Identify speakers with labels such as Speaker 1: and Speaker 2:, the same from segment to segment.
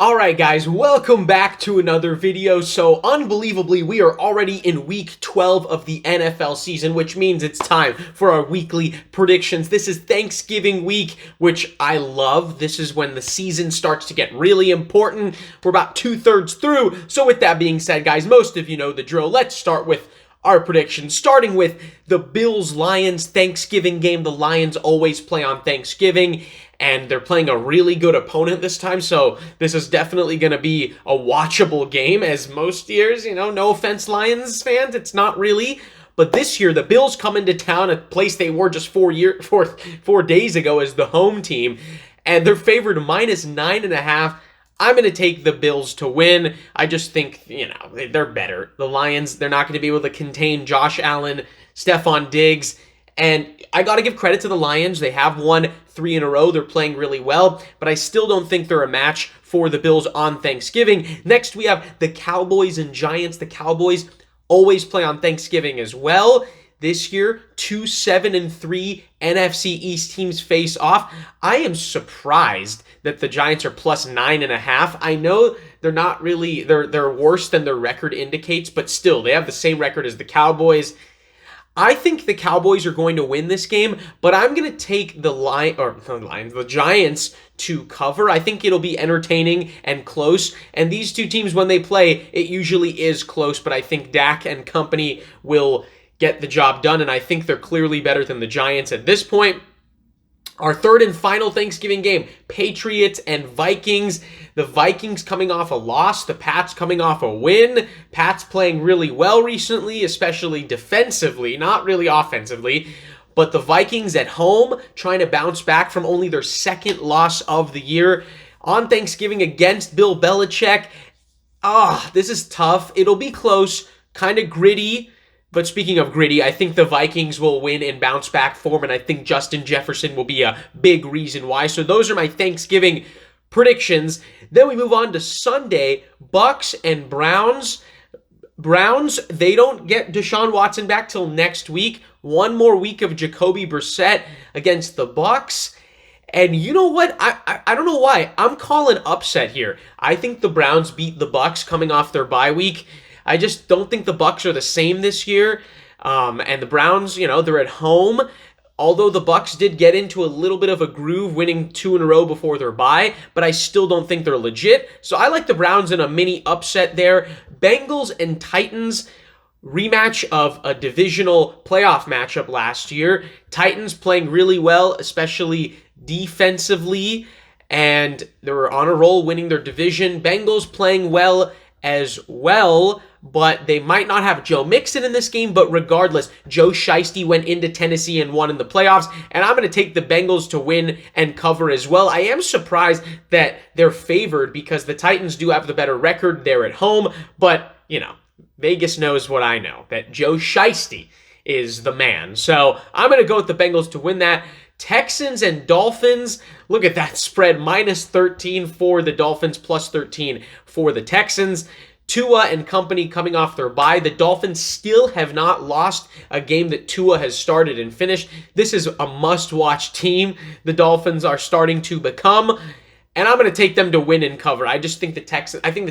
Speaker 1: Alright guys, welcome back to another video. So unbelievably, we are already in week 12 of the NFL season, which means it's time for our weekly predictions. This is Thanksgiving week, which I love. This is when the season starts to get really important. We're about 2/3 through. So with that being said, guys, most of you know the drill. Let's start with our predictions, starting with the Bills-Lions Thanksgiving game. The Lions always play on Thanksgiving, and they're playing a really good opponent this time, so this is definitely going to be a watchable game, as most years, no offense, Lions fans, it's not really. But this year, the Bills come into town, a place they were just 4 days ago as the home team, and they're favored -9.5. I'm going to take the Bills to win. I just think, they're better. The Lions, they're not going to be able to contain Josh Allen, Stephon Diggs, and I got to give credit to the Lions. They have won 3 in a row. They're playing really well, but I still don't think they're a match for the Bills on Thanksgiving. Next, we have the Cowboys and Giants. The Cowboys always play on Thanksgiving as well. This year, 2-7-3 NFC East teams face off. I am surprised that the Giants are +9.5. I know they're not really, they're worse than their record indicates, but still, they have the same record as the Cowboys. I think the Cowboys are going to win this game, but I'm going to take the Giants to cover. I think it'll be entertaining and close. And these two teams, when they play, it usually is close, but I think Dak and company will get the job done, and I think they're clearly better than the Giants at this point. Our third and final Thanksgiving game, Patriots and Vikings. The Vikings coming off a loss, the Pats coming off a win. Pats playing really well recently, especially defensively, not really offensively. But the Vikings at home trying to bounce back from only their second loss of the year on Thanksgiving against Bill Belichick. This is tough. It'll be close, kind of gritty. But speaking of gritty, I think the Vikings will win in bounce back form, and I think Justin Jefferson will be a big reason why. So those are my Thanksgiving predictions. Then we move on to Sunday, Bucks and Browns. Browns, they don't get Deshaun Watson back till next week. One more week of Jacoby Brissett against the Bucks. And you know what? I don't know why. I'm calling upset here. I think the Browns beat the Bucks coming off their bye week. I just don't think the Bucks are the same this year. And the Browns, they're at home. Although the Bucks did get into a little bit of a groove, winning 2 in a row before their bye, but I still don't think they're legit. So I like the Browns in a mini upset there. Bengals and Titans, rematch of a divisional playoff matchup last year. Titans playing really well, especially defensively, and they were on a roll winning their division. Bengals playing well as well, but they might not have Joe Mixon in this game, but regardless, Joe Shiesty went into Tennessee and won in the playoffs, and I'm going to take the Bengals to win and cover as well. I am surprised that they're favored because the Titans do have the better record. They're at home, but, Vegas knows what I know, that Joe Shiesty is the man. So I'm going to go with the Bengals to win that. Texans and Dolphins, look at that spread, -13 for the Dolphins, +13 for the Texans. Tua and company coming off their bye. The Dolphins still have not lost a game that Tua has started and finished. This is a must-watch team the Dolphins are starting to become, and I'm going to take them to win and cover. I think the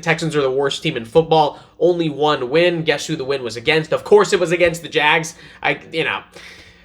Speaker 1: Texans are the worst team in football. Only one win. Guess who the win was against? Of course it was against the Jags.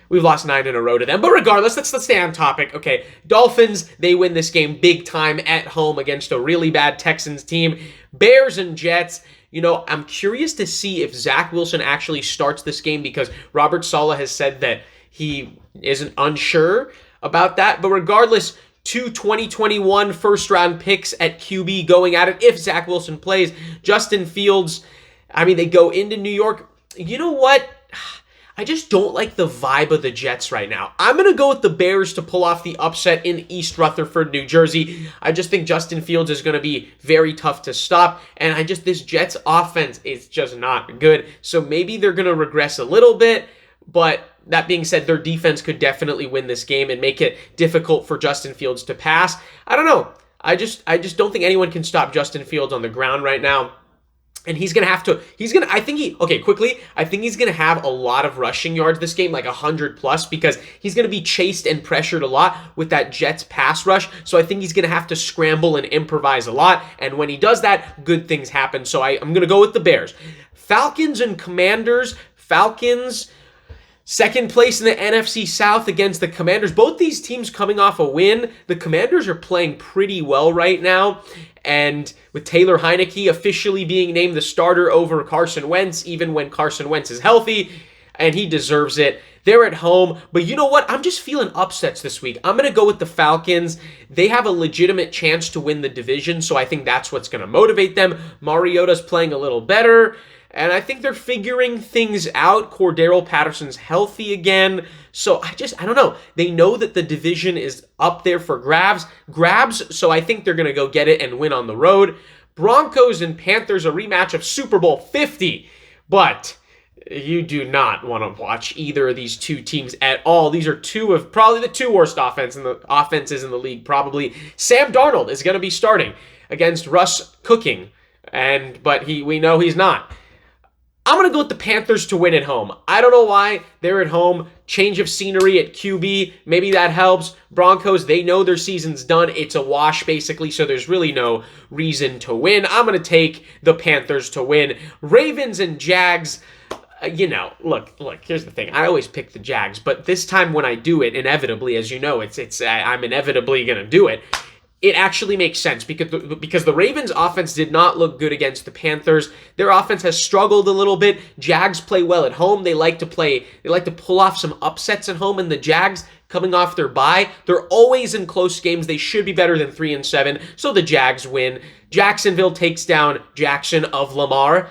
Speaker 1: We've lost 9 in a row to them. But regardless, let's stay on topic. Okay, Dolphins, they win this game big time at home against a really bad Texans team. Bears and Jets, I'm curious to see if Zach Wilson actually starts this game because Robert Saleh has said that he isn't unsure about that. But regardless, 2 2021 first-round picks at QB going at it if Zach Wilson plays. Justin Fields, they go into New York. You know what? I just don't like the vibe of the Jets right now. I'm going to go with the Bears to pull off the upset in East Rutherford, New Jersey. I just think Justin Fields is going to be very tough to stop, and this Jets offense is just not good. So maybe they're going to regress a little bit, but that being said, their defense could definitely win this game and make it difficult for Justin Fields to pass. I don't know. I just don't think anyone can stop Justin Fields on the ground right now. And I think I think he's going to have a lot of rushing yards this game, like 100 plus, because he's going to be chased and pressured a lot with that Jets pass rush. So I think he's going to have to scramble and improvise a lot. And when he does that, good things happen. So I'm going to go with the Bears. Falcons and Commanders. Falcons, second place in the NFC South against the Commanders. Both these teams coming off a win. The Commanders are playing pretty well right now. And with Taylor Heineke officially being named the starter over Carson Wentz, even when Carson Wentz is healthy, and he deserves it. They're at home. But you know what? I'm just feeling upsets this week. I'm going to go with the Falcons. They have a legitimate chance to win the division, so I think that's what's going to motivate them. Mariota's playing a little better. And I think they're figuring things out. Cordero Patterson's healthy again. So I don't know. They know that the division is up there for grabs. So I think they're going to go get it and win on the road. Broncos and Panthers, a rematch of Super Bowl 50. But you do not want to watch either of these two teams at all. These are two of probably the two worst offenses in the league, probably. Sam Darnold is going to be starting against Russ Cooking. But we know he's not. I'm going to go with the Panthers to win at home. I don't know why. They're at home. Change of scenery at QB. Maybe that helps. Broncos, they know their season's done. It's a wash, basically, so there's really no reason to win. I'm going to take the Panthers to win. Ravens and Jags, look, here's the thing. I always pick the Jags, but this time when I do it, inevitably, as you know, I'm inevitably going to do it. It actually makes sense because the Ravens' offense did not look good against the Panthers. Their offense has struggled a little bit. Jags play well at home. They like to pull off some upsets at home, and the Jags, coming off their bye, they're always in close games. They should be better than 3-7, so the Jags win. Jacksonville takes down Jackson of Lamar.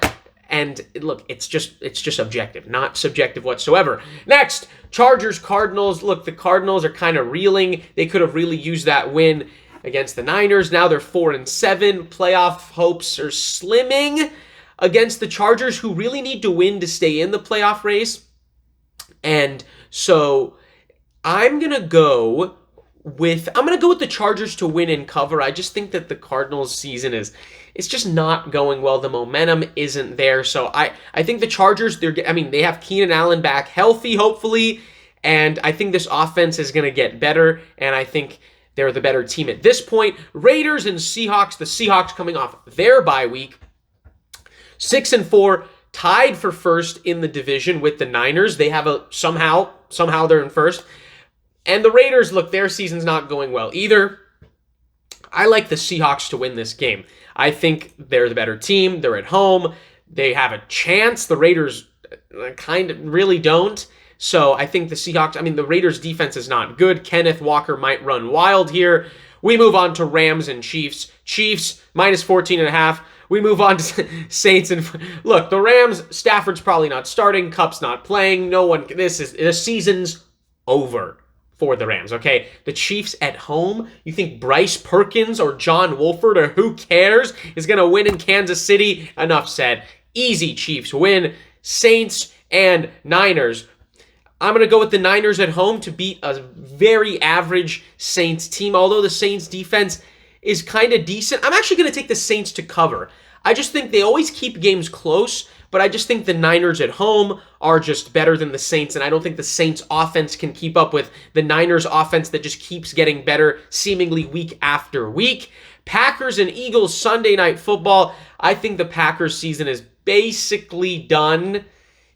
Speaker 1: And look, it's just objective, not subjective whatsoever. Next, Chargers, Cardinals. Look, the Cardinals are kind of reeling. They could have really used that win against the Niners. Now they're 4-7. Playoff hopes are slimming against the Chargers, who really need to win to stay in the playoff race. And so I'm going to go with the Chargers to win and cover. I just think that the Cardinals season it's just not going well. The momentum isn't there. So I think the Chargers, they have Keenan Allen back healthy, hopefully. And I think this offense is going to get better. And I think they're the better team at this point. Raiders and Seahawks. The Seahawks coming off their bye week. 6-4, tied for first in the division with the Niners. They have somehow they're in first. And the Raiders, look, their season's not going well either. I like the Seahawks to win this game. I think they're the better team. They're at home. They have a chance. The Raiders kind of really don't. So I think the Seahawks, the Raiders' defense is not good. Kenneth Walker might run wild here. We move on to Rams and Chiefs. Chiefs, minus 14.5. We move on to Saints and... Look, the Rams, Stafford's probably not starting. Kupp's not playing. The season's over for the Rams, okay? The Chiefs at home, you think Bryce Perkins or John Wolford or who cares is going to win in Kansas City? Enough said. Easy Chiefs win. Saints and Niners. I'm going to go with the Niners at home to beat a very average Saints team. Although the Saints defense is kind of decent, I'm actually going to take the Saints to cover. I just think they always keep games close, but I just think the Niners at home are just better than the Saints, and I don't think the Saints offense can keep up with the Niners offense that just keeps getting better seemingly week after week. Packers and Eagles, Sunday Night Football. I think the Packers season is basically done.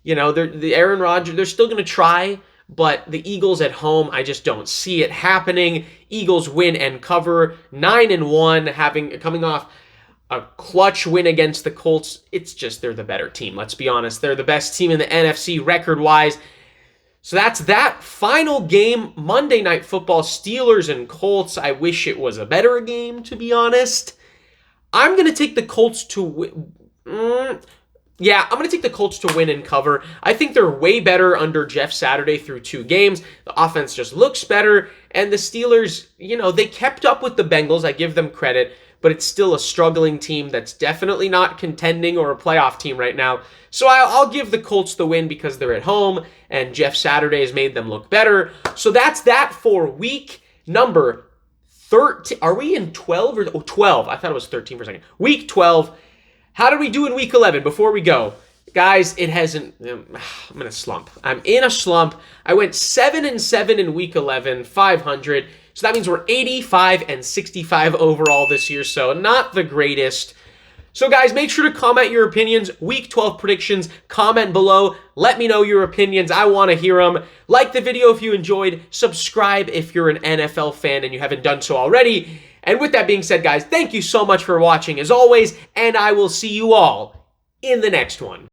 Speaker 1: The Aaron Rodgers, they're still going to try, but the Eagles at home, I just don't see it happening. Eagles win and cover, 9-1, coming off a clutch win against the Colts. It's just they're the better team, let's be honest. They're the best team in the NFC record-wise. So that's that. Final game, Monday Night Football, Steelers and Colts. I wish it was a better game, to be honest. I'm going to take the Colts to win. I'm going to take the Colts to win and cover. I think they're way better under Jeff Saturday through 2 games. The offense just looks better. And the Steelers, they kept up with the Bengals. I give them credit. But it's still a struggling team that's definitely not contending or a playoff team right now. So I'll give the Colts the win because they're at home. And Jeff Saturday has made them look better. So that's that for week number 13. Are we in 12 or 12? I thought it was 13 for a second. Week 12. How did we do in week 11 before we go? Guys, it hasn't... I'm in a slump. I'm in a slump. I went 7-7 in week 11, 500. So that means we're 85-65 overall this year, so not the greatest. So guys, make sure to comment your opinions. Week 12 predictions, comment below. Let me know your opinions. I want to hear them. Like the video if you enjoyed. Subscribe if you're an NFL fan and you haven't done so already. And with that being said, guys, thank you so much for watching as always, and I will see you all in the next one.